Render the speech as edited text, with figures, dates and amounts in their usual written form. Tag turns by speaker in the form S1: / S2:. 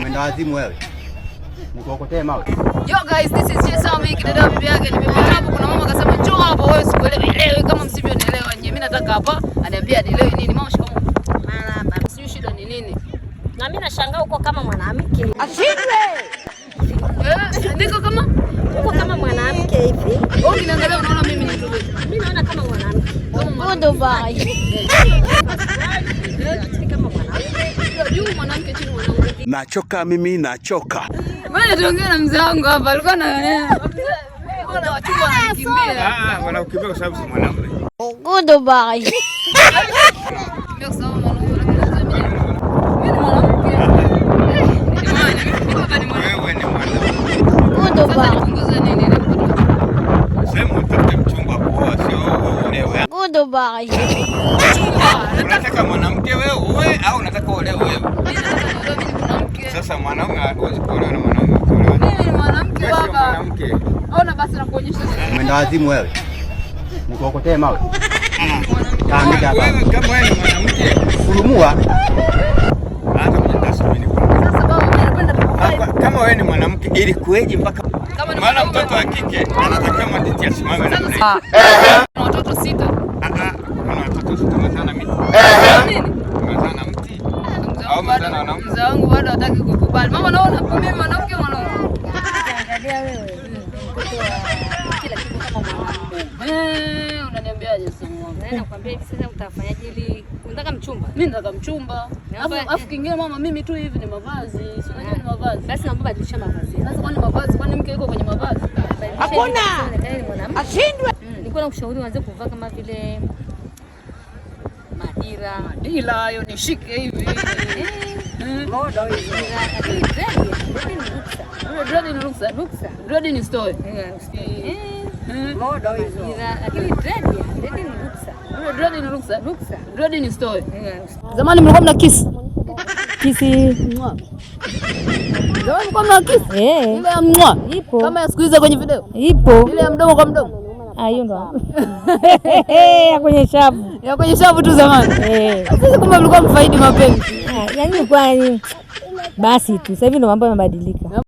S1: Mwenda wazimu wewe. Nikuokotee mawe.
S2: Yo guys, this is Jessa Miki, dada bibi yake. Nimepata hapo kuna mama akasema njoo hapo wewe sikuelewi kama msivyonielewa nyinyi. Mimi nataka hapa aniambia nielewe nini. Mama shikamoo. Mara sio shida ni nini?
S3: Na mimi nashangaa uko kama mwanamke.
S2: Ashindwe. Ndiko kama
S3: uko kama mwanamke hivi.
S2: Wewe unaangalia unaona mimi ni mtu.
S3: Mimi naona kama mwanamke.
S2: Ngondo vai.
S1: Nachoka mimi nachoka.
S2: Bwana tuongea na mzee wangu hapa alikuwa anaonea. Bwana wachukua wanakimbia.
S1: Wanakimbia kwa sababu si mwanamume.
S3: Ngondo vai.
S2: Ndio sawa mwanangu. Mimi ni mwanamke.
S1: Wewe ni mwanamke.
S3: Ngondo vai.
S2: Punguza nini?
S1: Sema utafute mchumba kwa sio uolewe.
S3: Ngondo vai.
S1: Unataka mwanamke wewe au unataka uolewe wewe? Sasa mwanaume hawezi kuolewa na mwanaume.
S2: Mimi ni mwanamke baba.
S1: Mwanamke.
S2: Ona basi nakuonyesha.
S1: Mwenda wazimu wewe. Nikuokotee mawe.
S2: Mwanamke.
S1: Kama wewe ni mwanamke, kulumua. Hata mjitasa mimi.
S2: Sasa baba mimi napenda tukufanye.
S1: Kama wewe ni mwanamke ili kueje mpaka maana mtoto wa kike anatakiwa matiti asimame na mzee.
S2: Watoto 6.
S1: Kuna watoto 6 sana miti.
S2: Nini?
S1: Sana mti. Au sana wanaume.
S2: Mzee wangu bado hataki kukubali. Mama naona mimi mwanamke mwanaume.
S3: Angalia wewe. Kila kitu kama mwanamke.
S2: Unaniambiaje sasa mwanangu?
S3: Nakwambia hivi sasa utafanyaje ili unataka mchumba?
S2: Mimi nataka mchumba. Alafu kingine mama mimi tu hivi ni mavazi. Si unajua ni mavazi.
S3: Basi naomba badilisha mavazi.
S2: Sasa kwani mavazi kwani mke yuko kwenye mavazi?
S3: Hakuna. Ashindwe. Nilikuwa nakushauri uanze kuvaa kama vile madira.
S2: Madira hayo nishike hivi.
S3: Modo hivi.
S2: Dread ni ruksa. Dread ni story.
S3: Modo hizo. Lakini dread ni ruksa.
S2: Dread ni ruksa. Dread ni story. Zamani mlikuwa mna kiss.
S3: Kisi.
S2: Zamani mlikuwa mna kiss? Ile ya mwa.
S3: Ipo.
S2: Kama ya siku hizo kwenye video.
S3: Ipo.
S2: Ile ya mdomo kwa mdomo.
S3: Hiyo ndo. Ya kwenye shavu.
S2: Ya kwenye shavu tu zamani. Sasa kumbe mlikuwa mfaidi mapenzi.
S3: Yaani kwani basi tu. Sasa hivi ndo mambo yamebadilika.